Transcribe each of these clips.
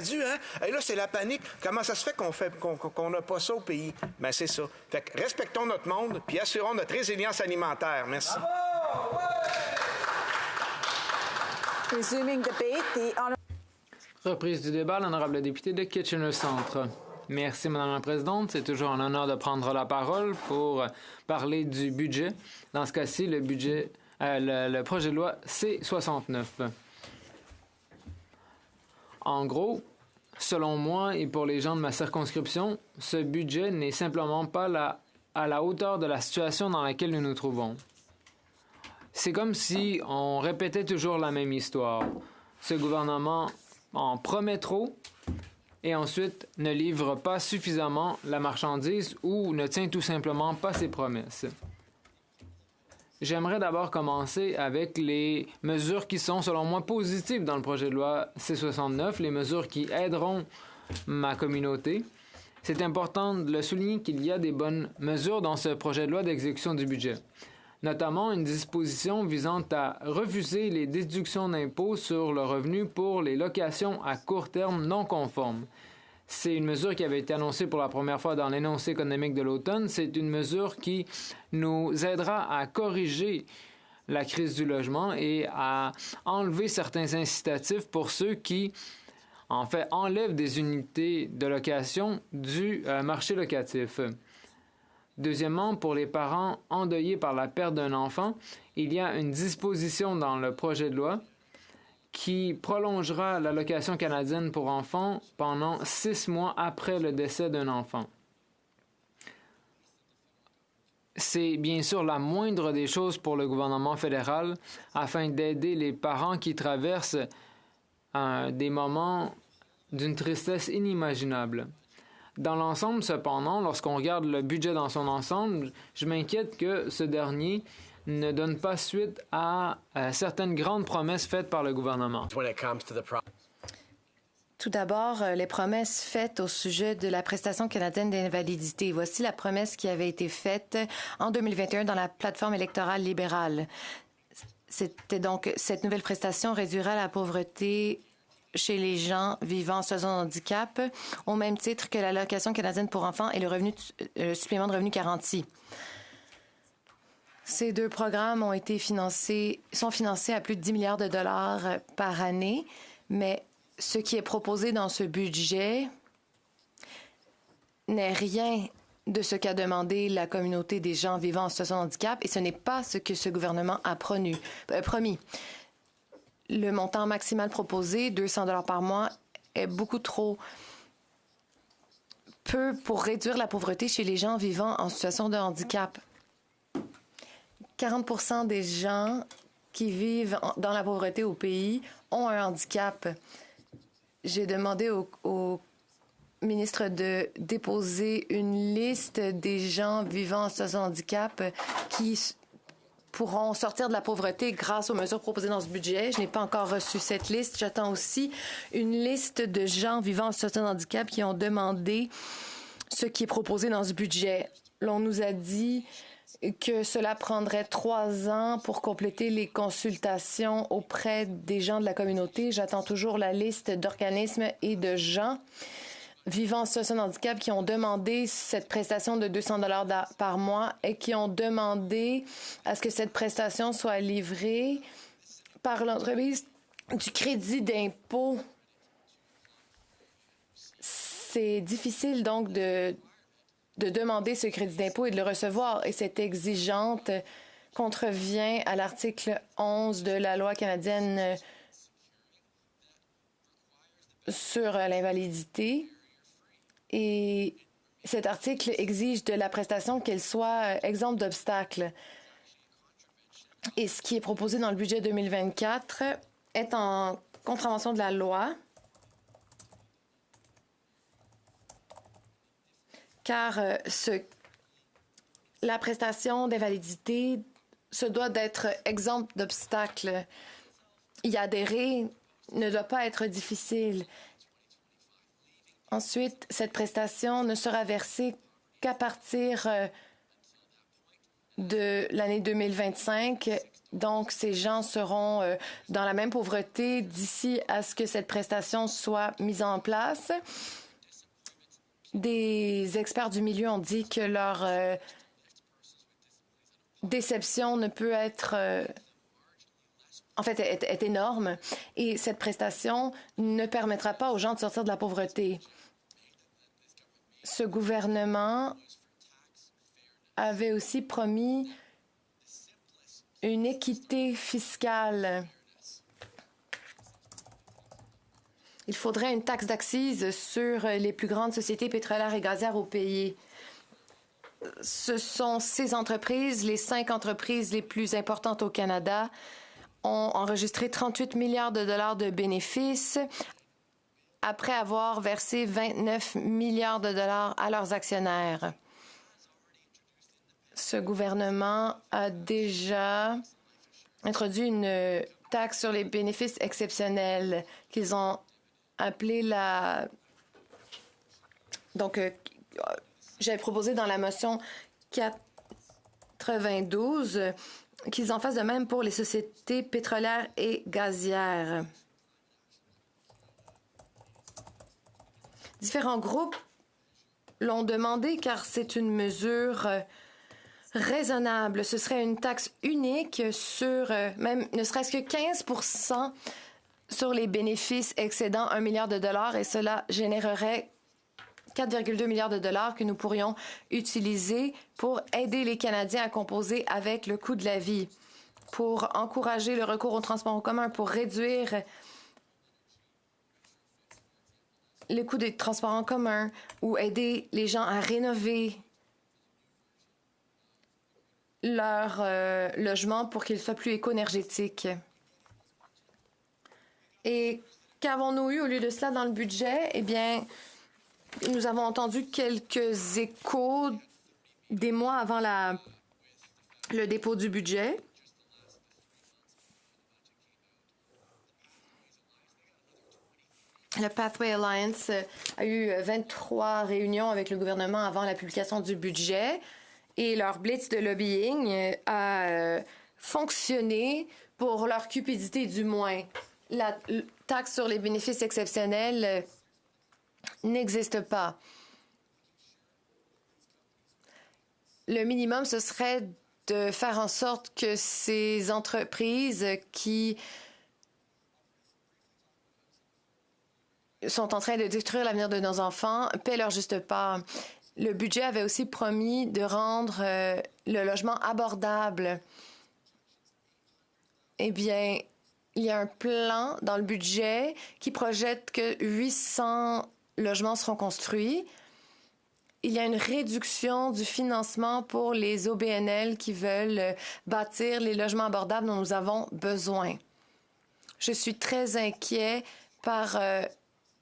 Dû, hein? Et là, c'est la panique. Comment ça se fait qu'on n'a pas ça au pays? Ben, c'est ça. Fait que respectons notre monde puis assurons notre résilience alimentaire. Merci. Reprise du débat, l'honorable député de Kitchener-Centre. Merci, Madame la Présidente. C'est toujours un honneur de prendre la parole pour parler du budget. Dans ce cas-ci, le projet de loi C-69. En gros, selon moi et pour les gens de ma circonscription, ce budget n'est simplement pas à la hauteur de la situation dans laquelle nous nous trouvons. C'est comme si on répétait toujours la même histoire. Ce gouvernement en promet trop et ensuite ne livre pas suffisamment la marchandise ou ne tient tout simplement pas ses promesses. J'aimerais d'abord commencer avec les mesures qui sont, selon moi, positives dans le projet de loi C-69, les mesures qui aideront ma communauté. C'est important de le souligner qu'il y a des bonnes mesures dans ce projet de loi d'exécution du budget, notamment une disposition visant à refuser les déductions d'impôts sur le revenu pour les locations à court terme non conformes. C'est une mesure qui avait été annoncée pour la première fois dans l'énoncé économique de l'automne. C'est une mesure qui nous aidera à corriger la crise du logement et à enlever certains incitatifs pour ceux qui, en fait, enlèvent des unités de location du marché locatif. Deuxièmement, pour les parents endeuillés par la perte d'un enfant, il y a une disposition dans le projet de loi qui prolongera l'allocation canadienne pour enfants pendant 6 mois après le décès d'un enfant. C'est bien sûr la moindre des choses pour le gouvernement fédéral afin d'aider les parents qui traversent des moments d'une tristesse inimaginable. Dans l'ensemble, cependant, lorsqu'on regarde le budget dans son ensemble, je m'inquiète que ce dernier ne donne pas suite à certaines grandes promesses faites par le gouvernement. Tout d'abord, les promesses faites au sujet de la prestation canadienne d'invalidité. Voici la promesse qui avait été faite en 2021 dans la plateforme électorale libérale. C'était donc, cette nouvelle prestation réduira la pauvreté chez les gens vivant en situation de handicap, au même titre que l'allocation canadienne pour enfants et le supplément de revenu garanti. Ces deux programmes sont financés à plus de 10 milliards de dollars par année, mais ce qui est proposé dans ce budget n'est rien de ce qu'a demandé la communauté des gens vivant en situation de handicap et ce n'est pas ce que ce gouvernement a promis. Le montant maximal proposé, 200 dollars par mois, est beaucoup trop peu pour réduire la pauvreté chez les gens vivant en situation de handicap. 40% des gens qui vivent dans la pauvreté au pays ont un handicap. J'ai demandé au ministre de déposer une liste des gens vivant en situation de handicap qui pourront sortir de la pauvreté grâce aux mesures proposées dans ce budget. Je n'ai pas encore reçu cette liste. J'attends aussi une liste de gens vivant en situation de handicap qui ont demandé ce qui est proposé dans ce budget. L'on nous a dit que cela prendrait 3 ans pour compléter les consultations auprès des gens de la communauté. J'attends toujours la liste d'organismes et de gens vivant en situation de handicap qui ont demandé cette prestation de 200 $ par mois et qui ont demandé à ce que cette prestation soit livrée par l'entreprise du crédit d'impôt. C'est difficile donc de demander ce crédit d'impôt et de le recevoir. Et cette exigeante contrevient à l'article 11 de la loi canadienne sur l'invalidité. Et cet article exige de la prestation qu'elle soit exempte d'obstacles. Et ce qui est proposé dans le budget 2024 est en contravention de la loi, car la prestation d'invalidité se doit d'être exempte d'obstacles. Y adhérer ne doit pas être difficile. Ensuite, cette prestation ne sera versée qu'à partir de l'année 2025, Donc, ces gens seront dans la même pauvreté d'ici à ce que cette prestation soit mise en place. Des experts du milieu ont dit que leur déception ne peut être... est énorme. Et cette prestation ne permettra pas aux gens de sortir de la pauvreté. Ce gouvernement avait aussi promis une équité fiscale. Il faudrait une taxe d'accise sur les plus grandes sociétés pétrolières et gazières au pays. Ce sont ces entreprises, les 5 entreprises les plus importantes au Canada, ont enregistré 38 milliards de dollars de bénéfices après avoir versé 29 milliards de dollars à leurs actionnaires. Ce gouvernement a déjà introduit une taxe sur les bénéfices exceptionnels qu'ils ont appelée la... Donc, j'avais proposé dans la motion 92 qu'ils en fassent de même pour les sociétés pétrolières et gazières. Différents groupes l'ont demandé car c'est une mesure raisonnable. Ce serait une taxe unique sur même ne serait-ce que 15% sur les bénéfices excédant 1 milliard de dollars et cela générerait 4,2 milliards de dollars que nous pourrions utiliser pour aider les Canadiens à composer avec le coût de la vie, pour encourager le recours au transport en commun, pour réduire le coût des transports en commun ou aider les gens à rénover leur logement pour qu'ils soient plus éco-énergétiques. Et qu'avons-nous eu au lieu de cela dans le budget? Eh bien, nous avons entendu quelques échos des mois avant le dépôt du budget. Le Pathway Alliance a eu 23 réunions avec le gouvernement avant la publication du budget et leur blitz de lobbying a fonctionné pour leur cupidité du moins. La taxe sur les bénéfices exceptionnels n'existe pas. Le minimum, ce serait de faire en sorte que ces entreprises qui sont en train de détruire l'avenir de nos enfants paient leur juste part. Le budget avait aussi promis de rendre le logement abordable. Eh bien, il y a un plan dans le budget qui projette que 800 logements seront construits. Il y a une réduction du financement pour les OBNL qui veulent bâtir les logements abordables dont nous avons besoin. Je suis très inquiet par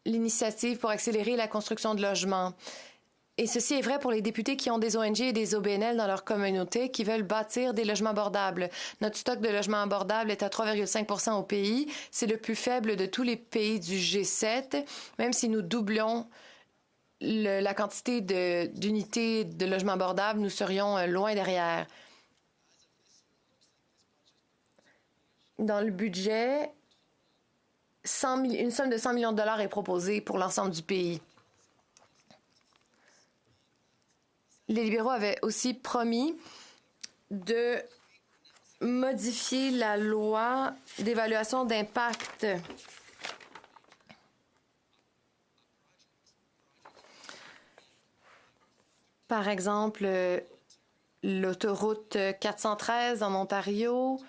l'initiative pour accélérer la construction de logements. Et ceci est vrai pour les députés qui ont des ONG et des OBNL dans leur communauté qui veulent bâtir des logements abordables. Notre stock de logements abordables est à 3,5 % au pays. C'est le plus faible de tous les pays du G7. Même si nous doublions la quantité d'unités de logements abordables, nous serions loin derrière. Dans le budget, une somme de 100 millions de dollars est proposée pour l'ensemble du pays. Les libéraux avaient aussi promis de modifier la loi d'évaluation d'impact. Par exemple, l'autoroute 413 en Ontario,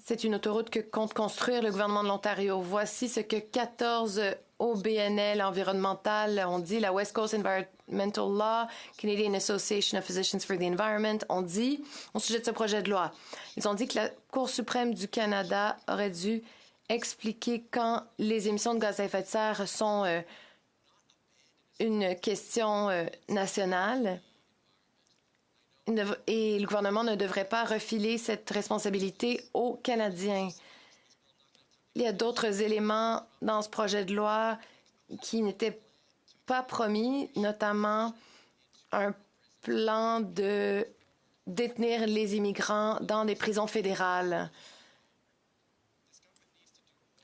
c'est une autoroute que compte construire le gouvernement de l'Ontario. Voici ce que 14 OBNL environnementales ont dit, la West Coast Environmental Law, Canadian Association of Physicians for the Environment, ont dit au sujet de ce projet de loi. Ils ont dit que la Cour suprême du Canada aurait dû expliquer quand les émissions de gaz à effet de serre sont une question nationale. Et le gouvernement ne devrait pas refiler cette responsabilité aux Canadiens. Il y a d'autres éléments dans ce projet de loi qui n'étaient pas promis, notamment un plan de détenir les immigrants dans des prisons fédérales.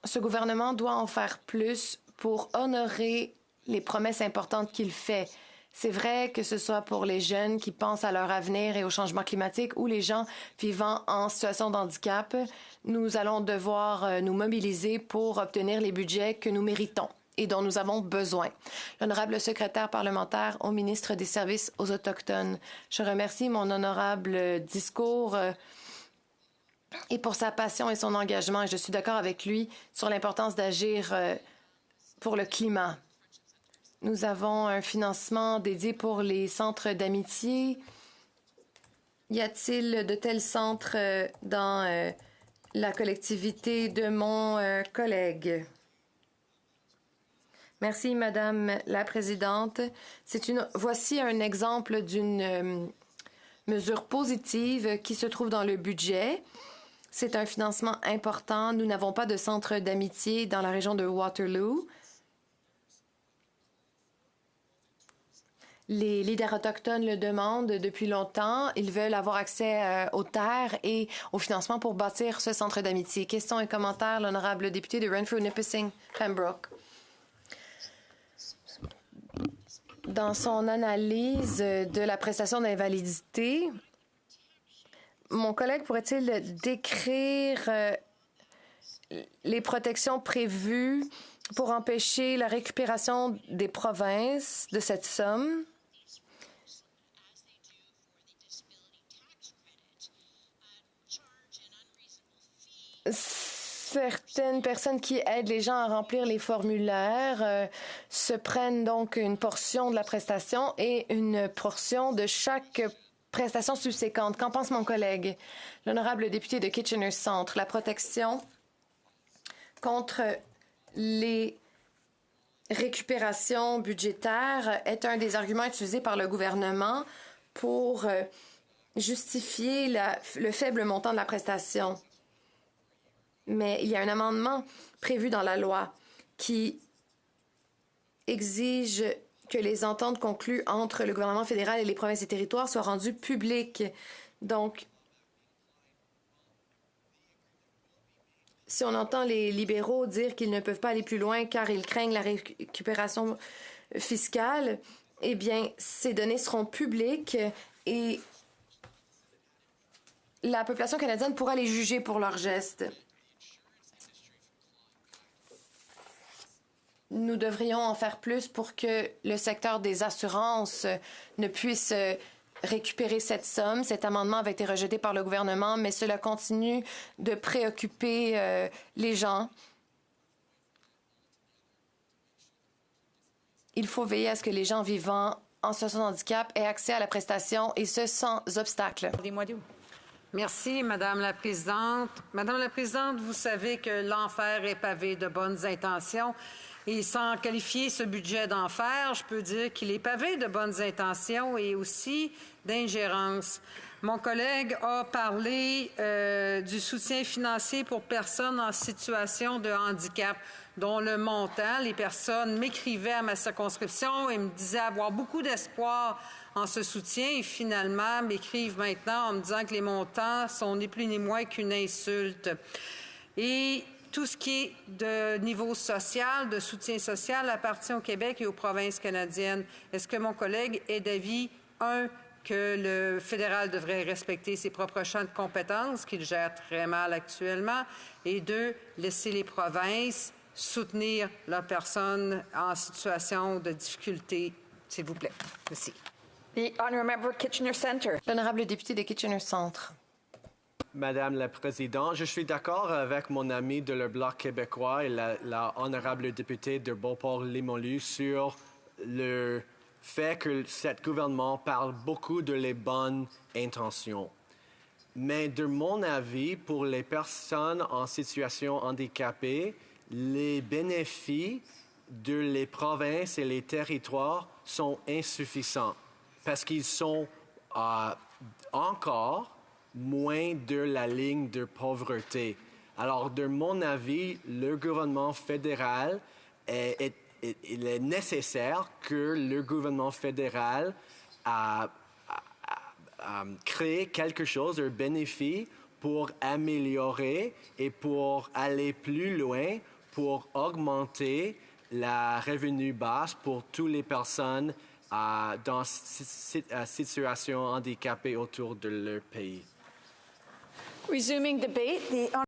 Ce gouvernement doit en faire plus pour honorer les promesses importantes qu'il fait. C'est vrai que ce soit pour les jeunes qui pensent à leur avenir et au changement climatique ou les gens vivant en situation de handicap, nous allons devoir nous mobiliser pour obtenir les budgets que nous méritons et dont nous avons besoin. L'honorable secrétaire parlementaire au ministre des Services aux Autochtones, je remercie mon honorable discours et pour sa passion et son engagement. Et je suis d'accord avec lui sur l'importance d'agir pour le climat. Nous avons un financement dédié pour les centres d'amitié. Y a-t-il de tels centres dans la collectivité de mon collègue? Merci, Madame la Présidente. Voici un exemple d'une mesure positive qui se trouve dans le budget. C'est un financement important. Nous n'avons pas de centre d'amitié dans la région de Waterloo. Les leaders autochtones le demandent depuis longtemps. Ils veulent avoir accès aux terres et au financement pour bâtir ce centre d'amitié. Questions et commentaires, l'honorable député de Renfrew-Nipissing, Pembroke. Dans son analyse de la prestation d'invalidité, mon collègue pourrait-il décrire les protections prévues pour empêcher la récupération des provinces de cette somme? Certaines personnes qui aident les gens à remplir les formulaires se prennent donc une portion de la prestation et une portion de chaque prestation subséquente. Qu'en pense mon collègue? L'honorable député de Kitchener Centre, la protection contre les récupérations budgétaires est un des arguments utilisés par le gouvernement pour justifier le faible montant de la prestation. Mais il y a un amendement prévu dans la loi qui exige que les ententes conclues entre le gouvernement fédéral et les provinces et territoires soient rendues publiques. Donc, si on entend les libéraux dire qu'ils ne peuvent pas aller plus loin car ils craignent la récupération fiscale, eh bien, ces données seront publiques et la population canadienne pourra les juger pour leurs gestes. Nous devrions en faire plus pour que le secteur des assurances ne puisse récupérer cette somme. Cet amendement avait été rejeté par le gouvernement, mais cela continue de préoccuper les gens. Il faut veiller à ce que les gens vivant en situation de handicap aient accès à la prestation, et ce, sans obstacle. Merci, Madame la Présidente. Madame la Présidente, vous savez que l'enfer est pavé de bonnes intentions. Et sans qualifier ce budget d'enfer, je peux dire qu'il est pavé de bonnes intentions et aussi d'ingérence. Mon collègue a parlé du soutien financier pour personnes en situation de handicap, dont le montant, les personnes m'écrivaient à ma circonscription et me disaient avoir beaucoup d'espoir en ce soutien et finalement m'écrivent maintenant en me disant que les montants sont ni plus ni moins qu'une insulte. Et tout ce qui est de niveau social, de soutien social, appartient au Québec et aux provinces canadiennes. Est-ce que mon collègue est d'avis, un, que le fédéral devrait respecter ses propres champs de compétences, qu'il gère très mal actuellement, et deux, laisser les provinces soutenir leurs personnes en situation de difficulté, s'il vous plaît. Merci. The honourable member Kitchener Centre. L'honorable député de Kitchener Centre. Madame la Présidente, je suis d'accord avec mon ami de le Bloc québécois et la honorable députée de Beauport-Limoilou sur le fait que ce gouvernement parle beaucoup de les bonnes intentions. Mais de mon avis, pour les personnes en situation handicapée, les bénéfices de les provinces et les territoires sont insuffisants parce qu'ils sont encore moins de la ligne de pauvreté. Alors, de mon avis, le gouvernement fédéral il est nécessaire que le gouvernement fédéral créer quelque chose, un bénéfice pour améliorer et pour aller plus loin, pour augmenter la revenu basse pour toutes les personnes dans situation handicapée autour de leur pays. Resuming debate, the